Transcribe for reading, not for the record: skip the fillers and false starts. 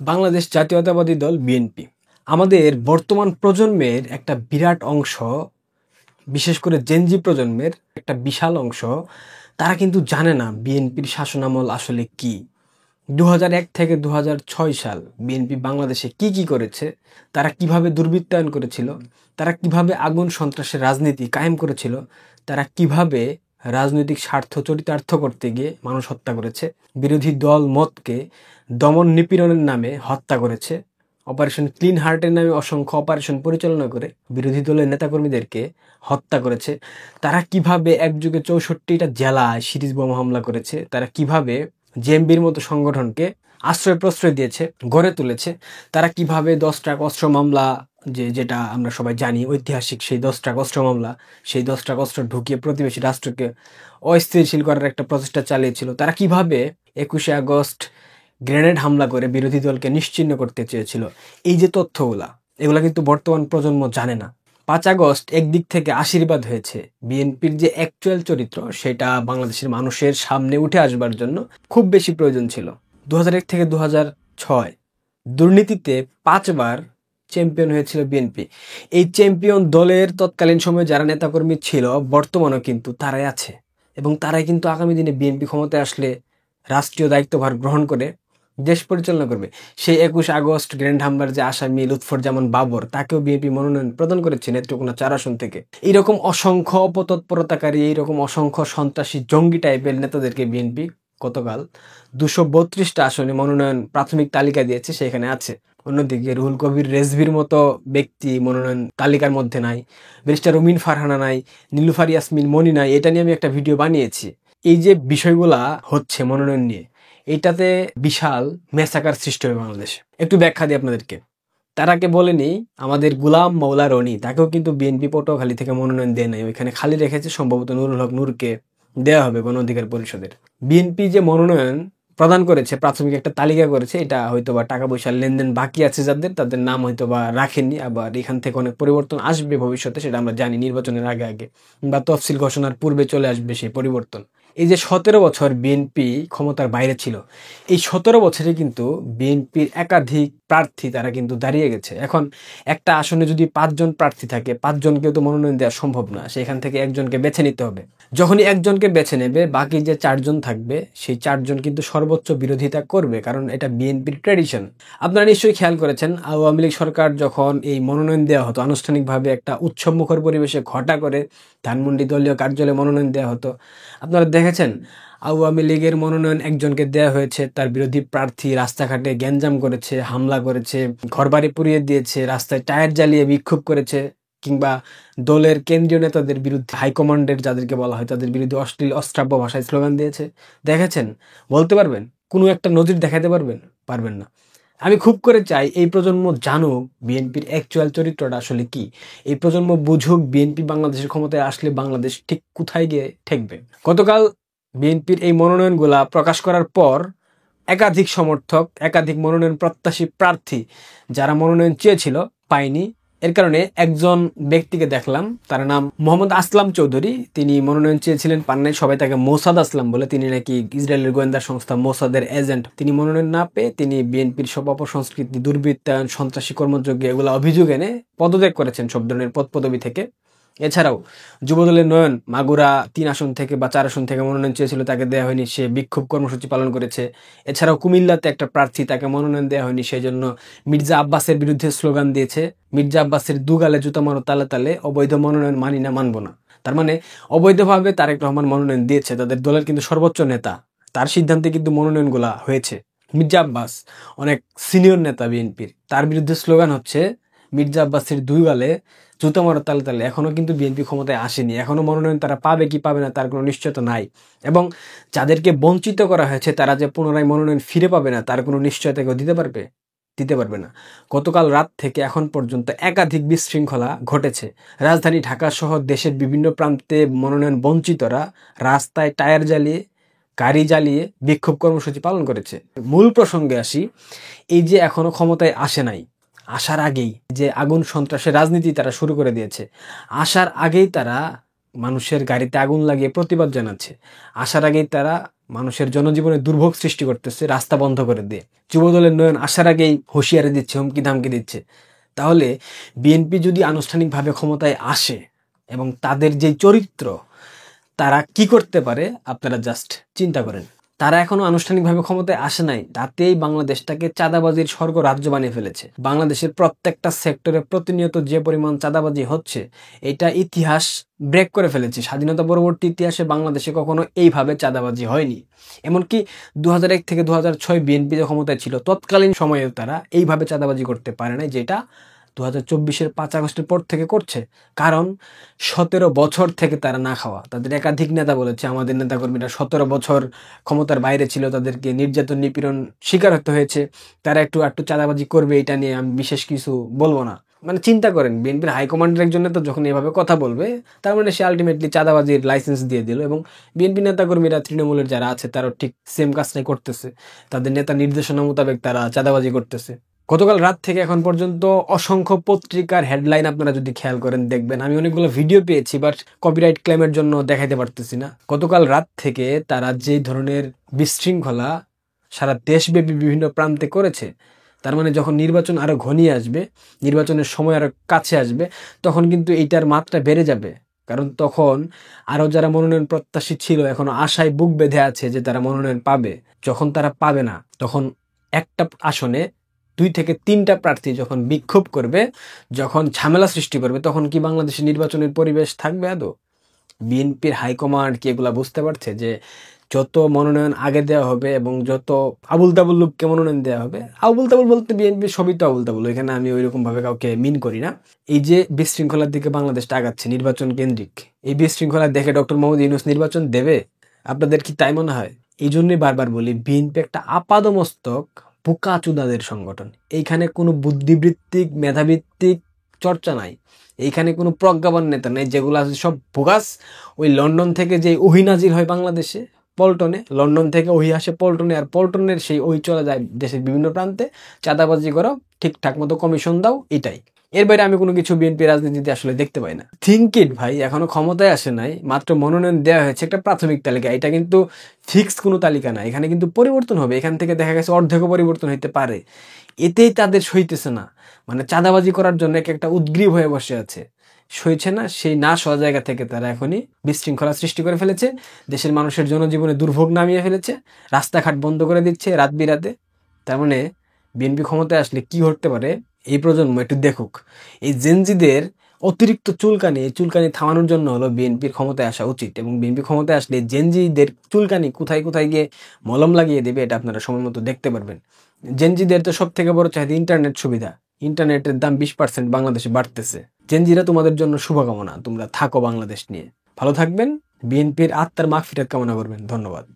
বাংলাদেশ জাতীয়তাবাদী দল বিএনপি আমাদের বর্তমান প্রজন্মের একটা বিরাট অংশ, বিশেষ করে জেনজি প্রজন্মের একটা বিশাল অংশ, তারা কিন্তু জানে না বিএনপির শাসনামল আসলে কি। 2001 থেকে 2006 সাল বিএনপি বাংলাদেশে কি কি করেছে, তারা কিভাবে দুর্বৃত্তায়ন করেছিল, তারা কিভাবে আগুন সন্ত্রাসের রাজনীতি কায়েম করেছিল, তারা কিভাবে রাজনৈতিক স্বার্থ চরিতার্থ করতে গিয়ে মানুষ হত্যা করেছে, বিরোধী দল মতকে দমন নিপীড়নের নামে হত্যা করেছে, অপারেশন ক্লিন হার্টের নামে অসংখ্য অপারেশন পরিচালনা করে বিরোধী দলের নেতাকর্মীদেরকে হত্যা করেছে, তারা কিভাবে একযুগে 64টা জেলায় সিরিজ বোমা হামলা করেছে, তারা কিভাবে জেএমবির মতো সংগঠনকে আশ্রয় প্রশ্রয় দিয়েছে, গড়ে তুলেছে, তারা কিভাবে 10 ট্রাক অস্ত্র মামলা, যেটা আমরা সবাই জানি ঐতিহাসিক, সেই 10 ট্রাক অস্ত্র মামলা, সেই 10 ট্রাক অস্ত্র ঢুকিয়ে প্রতিবেশী রাষ্ট্রকে অস্থিতিশীল করার একটা প্রচেষ্টা চালিয়েছিল, তারা কিভাবে 21শে আগস্ট গ্রেনেড হামলা করে বিরোধী দলকে নিশ্চিহ্ন করতে চেয়েছিল। এই যে তথ্যগুলা, এগুলা কিন্তু বর্তমান প্রজন্ম জানে না। 5 আগস্ট একদিক থেকে আশীর্বাদ হয়েছে, বিএনপির যে অ্যাকচুয়াল চরিত্র সেটা বাংলাদেশের মানুষের সামনে উঠে আসবার জন্য খুব বেশি প্রয়োজন ছিল। 2001 থেকে 2006 দুর্নীতিতে 5 বার চ্যাম্পিয়ন হয়েছিল বিএনপি। এই চ্যাম্পিয়ন দলের তৎকালীন সময়ে যারা নেতাকর্মী ছিল, বর্তমানেও কিন্তু তারাই আছে, এবং তারাই কিন্তু আগামী দিনে বিএনপি ক্ষমতায় আসলে রাষ্ট্রীয় দায়িত্বভার গ্রহণ করে দেশ পরিচালনা করবে। সেই 21 আগস্ট গ্র্যান্ড হামলার যে আসামি লুৎফরজামান বাবর, তাকেও বিএনপি মনোনয়ন প্রদান করেছে নেত্রকোনা 4 আসন থেকে। এইরকম অসংখ্য অপতৎপরতাকারী, এইরকম অসংখ্য সন্ত্রাসী জঙ্গি টাইপের নেতাদেরকে বিএনপি গতকাল 232টা আসনে মনোনয়ন প্রাথমিক তালিকা দিয়েছে, সেখানে আছে। অন্যদিকে রুহুল কবির রেজভির মতো ব্যক্তি মনোনয়ন তালিকার মধ্যে নাই, ব্যারিস্টার রুমিন ফারহানা নাই, নীলুফার ইয়াসমিন মনি নাই। এটা নিয়ে আমি একটা ভিডিও বানিয়েছি। এই যে বিষয়গুলা হচ্ছে মনোনয়ন নিয়ে, এটাতে বিশাল মেসাকার সৃষ্টি হবে বাংলাদেশে। একটু ব্যাখ্যা দিই আপনাদেরকে। তারাকে বলেনি আমাদের গুলাম মৌলা রনি, তাকেও কিন্তু বিএনপি পটুয়াখালী থেকে মনোনয়ন দেয় নাই, ওইখানে খালি রেখেছে, সম্ভবত নুরুল হক নূরকে দেওয়া হবে গণ অধিকার পরিষদের। বিএনপি যে মনোনয়ন প্রদান করেছে, প্রাথমিক একটা তালিকা করেছে, এটা হয়তোবা টাকা পয়সার লেনদেন বাকি আছে যাদের, তাদের নাম হয়তোবা রাখেননি। আবার এখান থেকে অনেক পরিবর্তন আসবে ভবিষ্যতে, সেটা আমরা জানি, নির্বাচনের আগে আগে বা তফসিল ঘোষণার পূর্বে চলে আসবে সেই পরিবর্তন। এই যে 17 বছর বিএনপি ক্ষমতার বাইরে ছিল, এই 17 বছরে কিন্তু বিএনপির একাধিক প্রার্থী তারা কিন্তু দাঁড়িয়ে গেছে। এখন একটা আসনে যদি 5 জন প্রার্থী থাকে, 5 জনকেও তো মনোনয়ন দেওয়া সম্ভব না, সেখান থেকে একজনকে বেছে নিতে হবে। যখনই একজনকে বেছে নেবে, বাকি যে 4 জন থাকবে, সেই 4 জন কিন্তু সর্বোচ্চ বিরোধিতা করবে, কারণ এটা বিএনপির ট্র্যাডিশন। আপনারা নিশ্চয়ই খেয়াল করেছেন, আওয়ামী লীগ সরকার যখন এই মনোনয়ন দেওয়া হতো আনুষ্ঠানিকভাবে একটা উৎসবমুখর পরিবেশে ঘটা করে ধানমন্ডি দলীয় কার্যালয়ে মনোনয়ন দেওয়া হতো, আপনারা দেখেছেন আওয়ামী লীগের মনোনয়ন একজনকে দেওয়া হয়েছে, তার বিরোধী প্রার্থী রাস্তাঘাটে গ্যাঞ্জাম করেছে, হামলা করেছে, ঘরবাড়ি পুড়িয়ে দিয়েছে, রাস্তায় টায়ার জ্বালিয়ে বিক্ষোভ করেছে, কিংবা দলের কেন্দ্রীয় নেতাদের বিরুদ্ধে, হাইকমান্ডের যাদেরকে বলা হয়, তাদের বিরুদ্ধে অশ্লীল অশ্রাব্য ভাষায় স্লোগান দিয়েছে। দেখেছেন? বলতে পারবেন? কোনো একটা নজির দেখাতে পারবেন? পারবেন না। আমি খুব করে চাই এই প্রজন্ম জানুক বিএনপির অ্যাকচুয়াল চরিত্রটা আসলে কি। এই প্রজন্ম বুঝুক বিএনপি বাংলাদেশের ক্ষমতায় আসলে বাংলাদেশ ঠিক কোথায় গিয়ে ঠেকবে। গতকাল বিএনপির এই মনোনয়নগুলা প্রকাশ করার পর একাধিক সমর্থক, একাধিক মনোনয়ন প্রত্যাশী প্রার্থী যারা মনোনয়ন চেয়েছিল পায়নি, এর কারণে একজন ব্যক্তিকে দেখলাম, তার নাম মোহাম্মদ আসলাম চৌধুরী। তিনি মনোনয়ন চেয়েছিলেন, পান নাই, সবাই তাকে মোসাদ আসলাম বলে। তিনি নাকি ইসরায়েলের গোয়েন্দা সংস্থা মোসাদের এজেন্ট। তিনি মনোনয়ন না পেয়ে তিনি বিএনপির সব অপসংস্কৃতি, দুর্বৃত্তায়ন, সন্ত্রাসী কর্মযজ্ঞ এগুলো অভিযোগ এনে পদত্যাগ করেছেন সব ধরনের পদ পদবি থেকে। এছাড়াও যুবদলের নয়ন মাগুরা 3 আসন থেকে বা 4 আসন থেকে মনোনয়ন চেয়েছিল, তাকে দেওয়া হয়নি, সে বিক্ষোভ কর্মসূচি পালন করেছে। এছাড়াও কুমিল্লাতে একটা প্রার্থী, তাকে মনোনয়ন দেওয়া হয়নি, সেই জন্য মির্জা আব্বাসের বিরুদ্ধে স্লোগান দিয়েছে, মির্জা আব্বাসের দুগালে জুতা মারো তালে তালে, অবৈধ মনোনয়ন মানি না, মানবো না। তার মানে অবৈধভাবে তারেক রহমান মনোনয়ন দিয়েছে, তাদের দলের কিন্তু সর্বোচ্চ নেতা, তার সিদ্ধান্তে কিন্তু মনোনয়নগুলা হয়েছে। মির্জা আব্বাস অনেক সিনিয়র নেতা বিএনপির, তার বিরুদ্ধে স্লোগান হচ্ছে মির্জা আব্বাসের দুই গালে জুতা মারো তালে তালে। এখনো কিন্তু বিএনপি ক্ষমতায় আসেনি, এখনো মনোনয়ন তারা পাবে কি পাবে না তার কোনো নিশ্চয়তা নাই, এবং যাদেরকে বঞ্চিত করা হয়েছে তারা যে পুনরায় মনোনয়ন ফিরে পাবে না তার কোনো নিশ্চয়তা কেউ দিতে পারবে না। গতকাল রাত থেকে এখন পর্যন্ত একাধিক বিশৃঙ্খলা ঘটেছে। রাজধানী ঢাকা সহ দেশের বিভিন্ন প্রান্তে মনোনয়ন বঞ্চিতরা রাস্তায় টায়ার জ্বালিয়ে, গাড়ি জ্বালিয়ে বিক্ষোভ কর্মসূচি পালন করেছে। মূল প্রসঙ্গে আসি, এই যে এখনো ক্ষমতায় আসে নাই, আসার আগেই যে আগুন সন্ত্রাসের রাজনীতি তারা শুরু করে দিয়েছে, আসার আগেই তারা মানুষের গাড়িতে আগুন লাগিয়ে প্রতিবাদ জানাচ্ছে, আসার আগেই তারা মানুষের জনজীবনে দুর্ভোগ সৃষ্টি করতেছে রাস্তা বন্ধ করে দিয়ে। যুবদলের নয়ন আসার আগেই হুঁশিয়ারি দিচ্ছে, হুমকি ধামকি দিচ্ছে। তাহলে বিএনপি যদি আনুষ্ঠানিকভাবে ক্ষমতায় আসে এবং তাদের যে চরিত্র, তারা কি করতে পারে আপনারা জাস্ট চিন্তা করেন। তারা এখনো আনুষ্ঠানিকভাবে ক্ষমতায় আসে নাই, তাতেই বাংলাদেশটাকে চাঁদাবাজির স্বর্গ রাজ্য বানিয়ে ফেলেছে। বাংলাদেশের প্রত্যেকটা সেক্টরে প্রতিনিয়ত যে পরিমাণ চাঁদাবাজি হচ্ছে, এটা ইতিহাস ব্রেক করে ফেলেছে। স্বাধীনতা পরবর্তী ইতিহাসে বাংলাদেশে কখনো এইভাবে চাঁদাবাজি হয়নি। এমনকি 2001 থেকে 2006 বিএনপি যে ক্ষমতায় ছিল, তৎকালীন সময়েও তারা এইভাবে চাঁদাবাজি করতে পারে নাই, যেটা 2024-এর 5 আগস্টের পর থেকে করছে। কারণ 17 বছর থেকে তারা না খাওয়া। তাদের একাধিক নেতা বলেছে, আমাদের নেতাকর্মীরা 17 বছর ক্ষমতার বাইরে ছিল, তাদেরকে নির্যাতন নিপীড়ন শিকার হতে হয়েছে, তারা একটু চাঁদাবাজি করবে, এটা নিয়ে আমি বিশেষ কিছু বলবো না। মানে চিন্তা করেন, বিএনপির হাইকমান্ডের একজন নেতা যখন এভাবে কথা বলবে, তার মানে সে আলটিমেটলি চাঁদাবাজির লাইসেন্স দিয়ে দিল। এবং বিএনপি নেতাকর্মীরা, তৃণমূলের যারা আছে, তারাও ঠিক সেম কাজটাই করতেছে। তাদের নেতা নির্দেশনা মোতাবেক তারা চাঁদাবাজি করতেছে। গতকাল রাত থেকে এখন পর্যন্ত অসংখ্য পত্রিকার হেডলাইন আপনারা যদি খেয়াল করেন দেখবেন, আমি অনেকগুলো ভিডিও পেয়েছি, বাট কপিরাইট ক্লেমের জন্য দেখাইতে পারতেছি না। গতকাল রাত থেকে তারা যে ধরনের বিশৃঙ্খলা সারা দেশব্যাপী বিভিন্ন প্রান্তে করেছে, তার মানে যখন নির্বাচন আরো ঘনিয়ে আসবে, নির্বাচনের সময় আরো কাছে আসবে, তখন কিন্তু এইটার মাত্রা বেড়ে যাবে। কারণ তখন আরো যারা মনোনয়ন প্রত্যাশী ছিল, এখনো আশায় বুক বেঁধে আছে যে তারা মনোনয়ন পাবে। যখন তারা পাবে না, তখন একটা আসনে 2 থেকে 3টা প্রার্থী যখন বিক্ষোভ করবে, যখন ঝামেলা সৃষ্টি করবে, তখন কি বাংলাদেশের নির্বাচনের পরিবেশ থাকবে আদৌ? বিএনপির হাইকমান্ড কি এগুলা বুঝতে পারছে যে যত মনোনয়ন আগে দেওয়া হবে এবং যত আবুল তাবুল লোককে মনোনয়ন দেওয়া হবে, আবুল তাবুল বলতে বিএনপি সবই তো আবুল তাবুল, এখানে আমি ওইরকম ভাবে কাউকে মিন করি না। এই যে বিশৃঙ্খলার দিকে বাংলাদেশটা আগাচ্ছে নির্বাচন কেন্দ্রিক, এই বিশৃঙ্খলা দেখে ডক্টর মোহাম্মদ ইউনূস নির্বাচন দেবে? আপনাদের কি তাই মনে হয়? এই জন্যই বারবার বলি, বিএনপি একটা আপাদমস্তক বোকাচুদাদের সংগঠন। এইখানে কোনো বুদ্ধিবৃত্তিক মেধাভিত্তিক চর্চা নাই, এইখানে কোনো প্রজ্ঞাবান নেতা নেই, যেগুলো আছে সব বোগাস। ওই লন্ডন থেকে যে ওহি নাজির হয় বাংলাদেশে পল্টনে, লন্ডন থেকে ওহি আসে পল্টনে, আর পল্টনের সেই ওই চলে যায় দেশের বিভিন্ন প্রান্তে, চাঁদাবাজি করো, ঠিকঠাক মতো কমিশন দাও, এটাই। এর বাইরে আমি কোনো কিছু বিএনপি রাজনীতিতে আসলে দেখতে পাই না। থিঙ্ক ইট ভাই, এখনো ক্ষমতায় আসে নাই, মাত্র মনোনয়ন দেওয়া হয়েছে একটা প্রাথমিক তালিকা, এটা কিন্তু ফিক্সড কোনো তালিকা না। এখানে কিন্তু পরিবর্তন হবে, এখান থেকে দেখা গেছে অর্ধেকও পরিবর্তন হইতে পারে। এতেই তাদের সইতেছে না, মানে চাঁদাবাজি করার জন্য একটা উদ্গ্রীব হয়ে বসে আছে, সইছে না। সেই না সওয়া জায়গা থেকে তারা এখনই বিশৃঙ্খলা সৃষ্টি করে ফেলেছে, দেশের মানুষের জনজীবনে দুর্ভোগ নামিয়ে ফেলেছে, রাস্তাঘাট বন্ধ করে দিচ্ছে রাত বিরাতে। তার মানে বিএনপি ক্ষমতায় আসলে কি ঘটতে পারে, এই প্রজন্ম একটু দেখুক। এই জেনজিদের অতিরিক্ত চুলকানি, এই চুলকানি থামানোর জন্য হলো বিএনপির ক্ষমতায় আসা উচিত। এবং বিএনপি ক্ষমতায় আসলে জেনজিদের চুলকানি কোথায় কোথায় গিয়ে মলম লাগিয়ে দেবে, এটা আপনারা সময় মতো দেখতে পারবেন। জেনজিদের তো সব থেকে বড় চাহিদা ইন্টারনেট সুবিধা, ইন্টারনেটের দাম 20% বাংলাদেশে বাড়তেছে। জেনজিরা তোমাদের জন্য শুভকামনা, তোমরা থাকো বাংলাদেশ নিয়ে, ভালো থাকবেন, বিএনপির আত্মার মাগফিরাত কামনা করবেন। ধন্যবাদ।